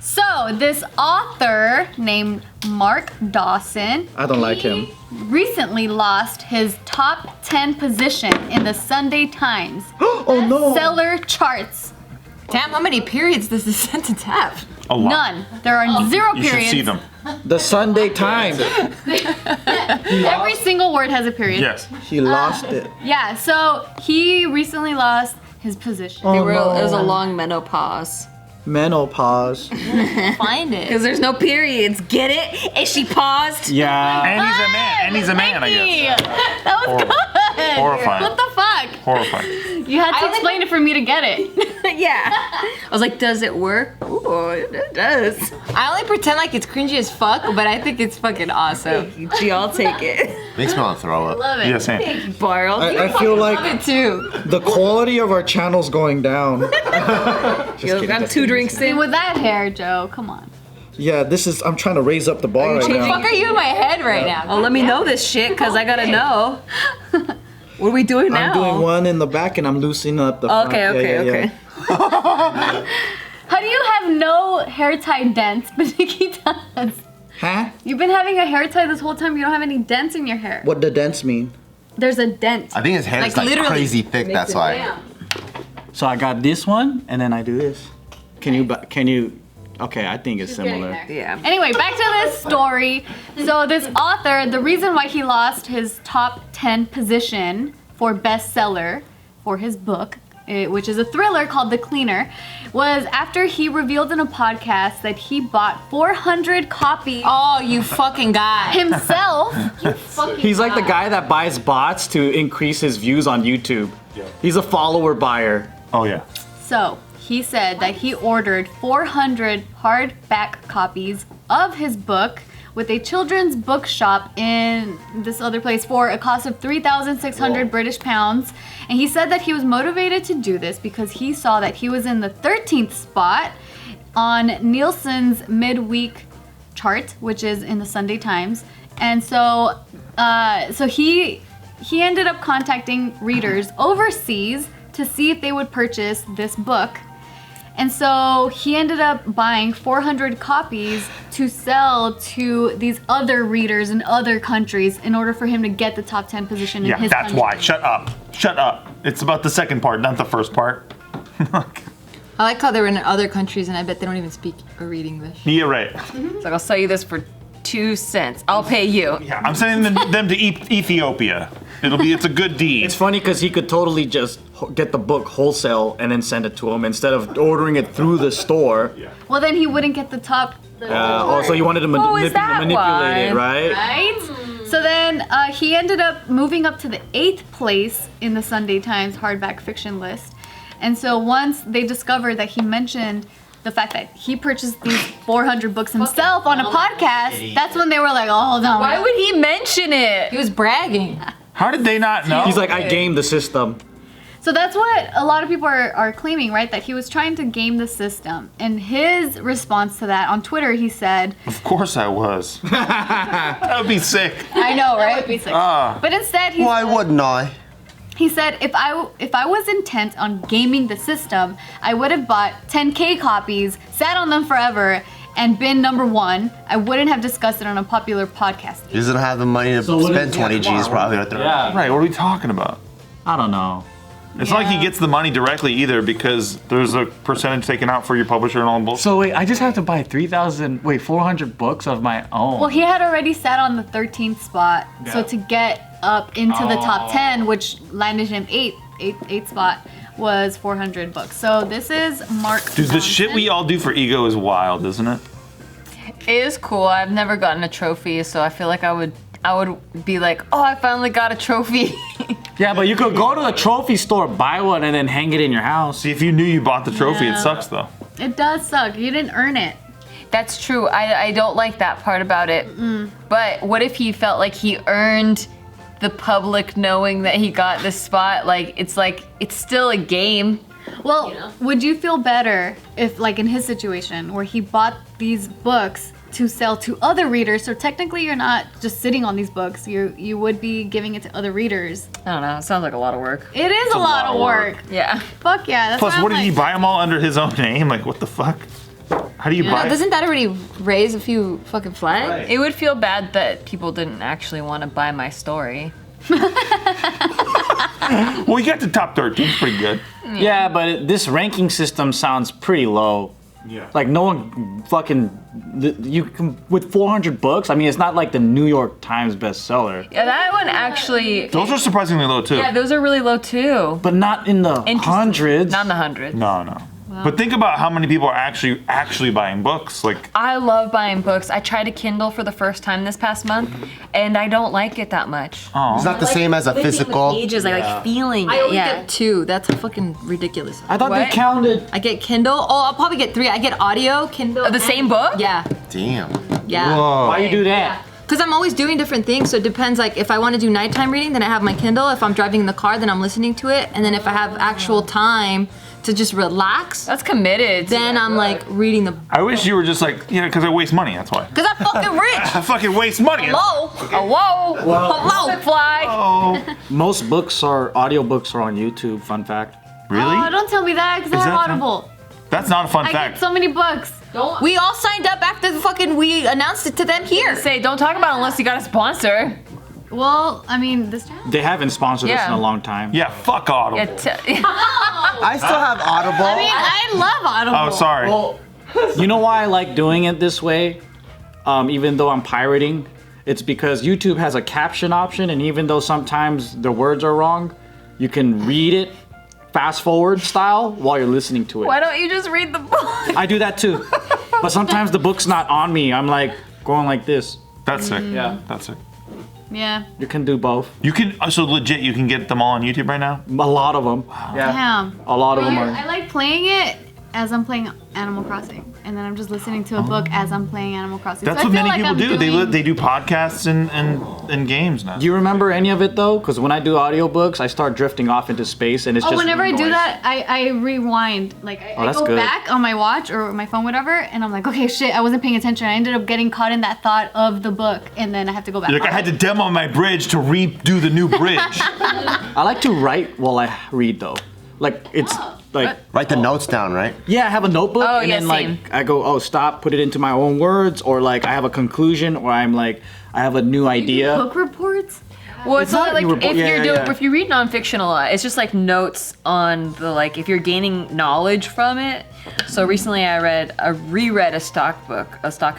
So this author named Mark Dawson. I don't like him. Recently lost his top 10 position in the Sunday Times Oh no! seller charts. Damn, how many periods does this sentence have? A lot. None. There are 0 You periods. should see them. The Sunday Times. Every single word has a period. Yes. He lost it. Yeah, so he recently lost his position. Oh, It was a no. long menopause. Menopause. Find it. Because there's no periods. Get it? Is she paused? Yeah. And he's a man. And he's a man, I Nikki! guess. That was Horrible. good. Horrifying. What the fuck? Horrifying. You had to I only- explain it for me to get it. Yeah. I was like, does it work? Ooh, it does. I only pretend like it's cringy as fuck, but I think it's fucking awesome. Gee, I'll take it. Makes me want to throw up. Love it. Yes, and. Barl, I feel love like it too. the quality of our channel's going down. Yo, got 2 drinks See, in. with that hair, Joe, come on. Yeah, I'm trying to raise up the bar right changing- now. Fuck are you in my head right now? Oh, let me know this shit, because I gotta know. What are we doing now? I'm doing one in the back and I'm loosening up the front. Okay. How do you have no hair tie dents, but Nikki does? Huh? You've been having a hair tie this whole time. You don't have any dents in your hair. What the dents mean? There's a dent. I think his hair is like literally crazy thick. That's why. So I got this one and then I do this. Can you? Okay, I think it's similar. Yeah. Anyway, back to this story. So this author, the reason why he lost his top 10 position for bestseller for his book, which is a thriller called The Cleaner, was after he revealed in a podcast that he bought 400 copies Oh, you fucking guy. himself. You fucking He's like the guy that buys bots to increase his views on YouTube. Yeah. He's a follower buyer. Oh, yeah. So he said that he ordered 400 hardback copies of his book with a children's bookshop in this other place for a cost of 3,600 British pounds. And he said that he was motivated to do this because he saw that he was in the 13th spot on Nielsen's midweek chart, which is in the Sunday Times. And so he ended up contacting readers overseas to see if they would purchase this book. And so he ended up buying 400 copies to sell to these other readers in other countries in order for him to get the top 10 position in Yeah, his that's country. why. Shut up. Shut up. It's about the second part, not the first part. I like how they're in other countries and I bet they don't even speak or read English. Yeah, right. It's like, I'll sell you this for 2 cents. I'll pay you. Yeah, I'm sending them to Ethiopia. It's a good deed. It's funny because he could totally just get the book wholesale and then send it to him instead of ordering it through the store. Well, then he wouldn't get the top. So you wanted to is that manipulate why? it, right? Right? So then he ended up moving up to the 8th place in the Sunday Times hardback fiction list. And so once they discovered that he mentioned the fact that he purchased these 400 books himself on a podcast, that's when they were like, oh, hold on. Why would he mention it? He was bragging. How did they not know? He's like, I gamed the system. So that's what a lot of people are claiming, right? That he was trying to game the system. And his response to that on Twitter, he said, Of course I was. That would be sick. I know, right? That would be sick. But instead, Why wouldn't I? he said, if I was intent on gaming the system, I would have bought 10K copies, sat on them forever, and been number 1. I wouldn't have discussed it on a popular podcast. He doesn't have the money to So what spend is- 20 G's probably right there. Yeah. Right, what are we talking about? I don't know. It's not like he gets the money directly either because there's a percentage taken out for your publisher and all the bullshit. So wait, I just have to buy 400 books of my own. Well, he had already sat on the 13th spot, so Yeah. to get up into the top 10, which landed him 8th spot, was 400 books. So this is Mark Dude, the shit we all do for ego is wild, isn't it? It is cool. I've never gotten a trophy, so I feel like I would be like, oh, I finally got a trophy. Yeah, but you could go to the trophy store, buy one, and then hang it in your house. See, if you knew you bought the trophy, Yeah. it sucks though. It does suck. You didn't earn it. That's true. I don't like that part about it. But what if he felt like he earned the public knowing that he got this spot? Like it's still a game. Well, would you feel better if, like in his situation, where he bought these books to sell to other readers? So technically, you're not just sitting on these books. You would be giving it to other readers. I don't know. It sounds like a lot of work. It is a lot of work. Yeah. Fuck yeah. That's Plus, why what I'm did he like, buy them all under his own name? Like, what the fuck? How do you buy? Doesn't that already raise a few fucking flags? It would feel bad that people didn't actually want to buy my story. Well, you got the top 13. It's pretty good. Yeah, but this ranking system sounds pretty low. Yeah. Like no one fucking you can with 400 books. I mean, it's not like the New York Times bestseller, Yeah, that one actually. Those are surprisingly low too. Yeah, those are really low too. but not in the Interesting. hundreds. Not in the hundreds. No. But think about how many people are actually buying books. Like, I love buying books. I tried a Kindle for the first time this past month, and I don't like it that much. It's not the same as a physical. Pages, I like feeling it. I only yeah. get 2. That's fucking ridiculous. I thought they What? counted. I get Kindle. Oh, I'll probably get 3. I get audio, Kindle. Of the same book? Yeah. Damn. Yeah. Why you do that? Because I'm always doing different things, so it depends. Like, if I want to do nighttime reading, then I have my Kindle. If I'm driving in the car, then I'm listening to it. And then if I have actual time to just relax, That's committed. then I'm like reading the. I wish you were just like, because I waste money. That's why. Because I'm fucking rich. I fucking waste money. Hello. Hello. Hello. Fly. Oh, Most books are audiobooks are on YouTube. Fun fact. really? Oh, don't tell me that because I Is have that- Audible. That's not a fun I fact. get so many books. We all signed up after the fucking we announced it to them here. Say, don't talk about it unless you got a sponsor. Well, I mean, this channel. They haven't sponsored us Yeah. in a long time. Yeah, fuck Audible. Yeah, I still have Audible. I mean, I love Audible. Oh, sorry. You know why I like doing it this way? Even though I'm pirating, it's because YouTube has a caption option, and even though sometimes the words are wrong, you can read it fast forward style while you're listening to it. Why don't you just read the book? I do that too. But sometimes the book's not on me. I'm like going like this. That's sick. Yeah. That's sick. Yeah. You can do both. You can, so legit, you can get them all on YouTube right now? A lot of them. Yeah. Damn. A lot of them I are. like playing it as I'm playing Animal Crossing, and then I'm just listening to a book as I'm playing Animal Crossing. That's So I what feel many like people I'm do. doing- They do podcasts and games now. Do you remember any of it though? Because when I do audiobooks, I start drifting off into space and it's Oh, just whenever I do noise. that, I rewind. Like I that's go good. back on my watch or my phone, whatever, and I'm like, okay, shit, I wasn't paying attention. I ended up getting caught in that thought of the book, and then I have to go back. You're like, I had to demo my bridge to redo the new bridge. I like to write while I read though. Like it's like Write the notes down, right? yeah, I have a notebook Oh, and yeah, then like same. I go, oh stop, put it into my own words, or like I have a conclusion, or I'm like I have a new idea. Book reports. Well, it's not not like you were bo- if yeah, you're yeah, doing yeah. if you read nonfiction a lot, it's just like notes on the like if you're gaining knowledge from it. So recently I reread a stock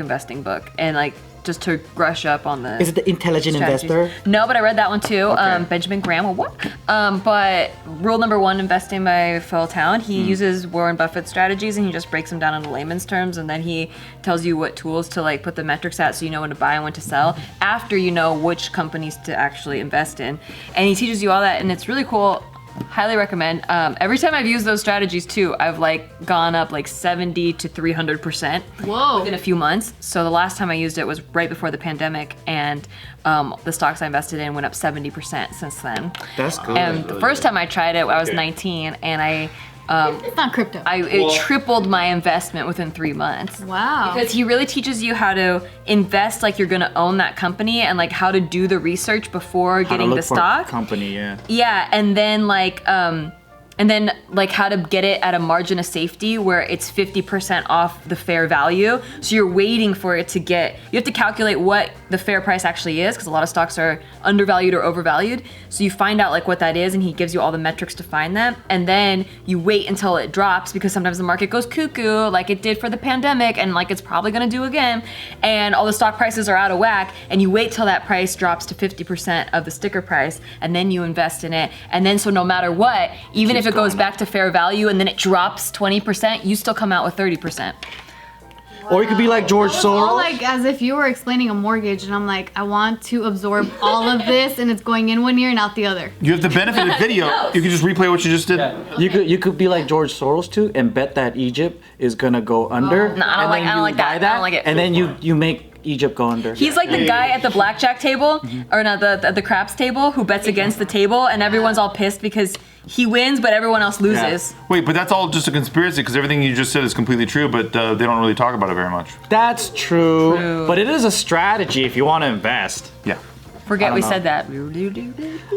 investing book, and like just to brush up on the. Is it the Intelligent strategies. Investor? No, but I read that one too. Okay. Benjamin Graham or what? But rule number 1, investing by Phil Town. He uses Warren Buffett strategies, and he just breaks them down into layman's terms, and then he tells you what tools to like put the metrics at, so you know when to buy and when to sell. After you know which companies to actually invest in, and he teaches you all that, and it's really cool. Highly recommend. Every time I've used those strategies too, I've like gone up like 70 to 300%. Whoa. Within a few months. So the last time I used it was right before the pandemic, and the stocks I invested in went up 70% since then. That's good. And the first time I tried it, I was 19, and It's not crypto. it tripled my investment within 3 months. Wow. Because he really teaches you how to invest like you're gonna own that company, and like how to do the research before How to getting look the for a stock. company, yeah. Yeah, and then like how to get it at a margin of safety where it's 50% off the fair value. So you're waiting for it to get, you have to calculate what the fair price actually is, because a lot of stocks are undervalued or overvalued. So you find out like what that is, and he gives you all the metrics to find that. And then you wait until it drops, because sometimes the market goes cuckoo like it did for the pandemic, and like it's probably gonna do again. And all the stock prices are out of whack, and you wait till that price drops to 50% of the sticker price, and then you invest in it. And then so no matter what, even if it goes back to fair value and then it drops 20%, you still come out with 30%. Or you could be like George All Soros. like as if you were explaining a mortgage, and I'm like, I want to absorb all of this, and it's going in one ear and out the other. You have the benefit of video. You can just replay what you just did. You could be like George Soros too and bet that Egypt is gonna go under. No, I don't like- I don't like that. I don't like it. And then you make Egypt go under. He's like the guy at the blackjack table, or not the craps table, who bets against the table, and everyone's all pissed because he wins, but everyone else loses. Wait, but that's all just a conspiracy, because everything you just said is completely true, but they don't really talk about it very much. That's true, but it is a strategy if you want to invest. Yeah. Forget we know. said that.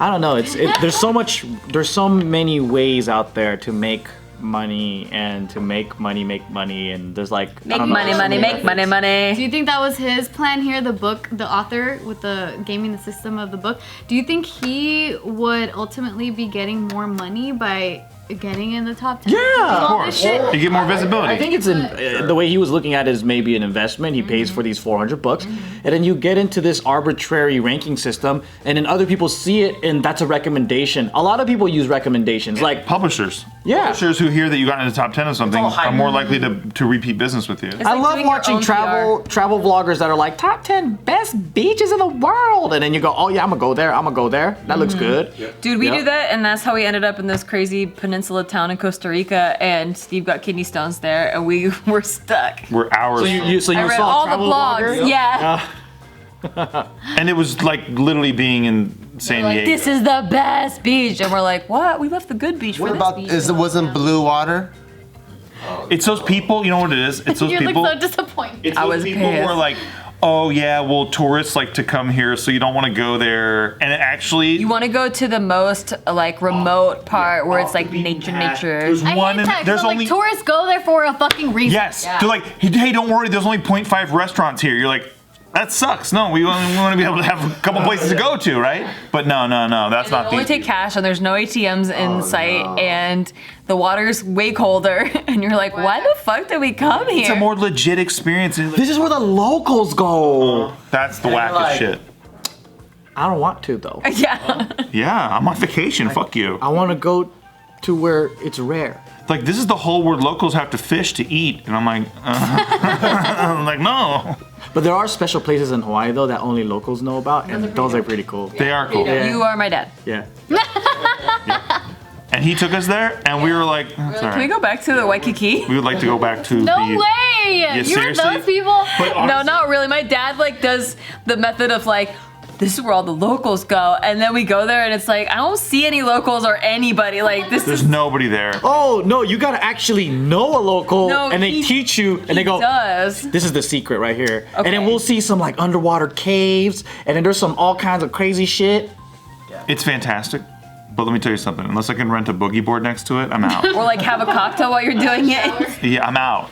I don't know. There's so many ways out there to make money and to make money, and there's like I Make don't know, money, so money, many make money, methods. money. Do you think that was his plan here, the book, the author with the gaming the system of the book? Do you think he would ultimately be getting more money by getting in the top 10? Yeah, Of All this course. shit? You get more visibility. I think it's the way he was looking at it is maybe an investment. He pays for these 400 books, and then you get into this arbitrary ranking system, and then other people see it, and that's a recommendation. A lot of people use recommendations, like Publishers. Yeah. Publishers who hear that you got in the top 10 of something all hype. are more likely to repeat business with you. It's I like love doing your watching own travel vloggers that are like top 10 best beaches in the world, and then you go, oh yeah, I'm gonna go there. That looks good. Dude, we Yep. do that, and that's how we ended up in this crazy peninsula town in Costa Rica. And Steve got kidney stones there, and we were stuck. We're hours. So you I read saw all a the travel blogs. vlogger? Yeah. And it was like literally being in San Like, Diego. this is the best beach, and we're like, what? We left the good beach What for about this beach. wasn't blue water? It's those people, you know what it is? It's those You people. look so disappointed. It's I those was people who pissed. are like, oh yeah, well tourists like to come here, so you don't want to go there. And it actually, You want to go to the most like remote part where it's like nature. there's I one. hate that. There's So, only like, tourists go there for a fucking reason. yes. They're like, hey, don't worry. There's only 0.5 restaurants here. You're like, that sucks. No, we want to be able to have a couple places to go to, right? But no, that's They not only the. take cash, and there's no ATMs in sight, and the water's way colder, and you're like, why the fuck did we come here? It's a more legit experience. This is where the locals go. That's the wackest like- shit. I don't want to though. Yeah. Yeah, I'm on vacation. Fuck you. I want to go to where it's rare. Like this is the hole where locals have to fish to eat, and I'm like, I'm like, no. But there are special places in Hawaii though that only locals know about, and those are pretty cool. They are cool. Yeah. You are my dad. Yeah. And he took us there, and we were like, "That's all Can we right. go back to the Waikiki? We would like to go back to No the. way! You were seriously? those people? No, not really. My dad like does the method of like, this is where all the locals go, and then we go there, and it's like I don't see any locals or anybody. Like this There's is nobody there. Oh no, you gotta actually know a local, No, and they he- teach you, and they go, does. this is the secret right here. And Okay. then we'll see some like underwater caves, and then there's some all kinds of crazy shit. It's fantastic, but let me tell you something. Unless I can rent a boogie board next to it, I'm out. Or like have a cocktail while you're doing it. Yeah, I'm out.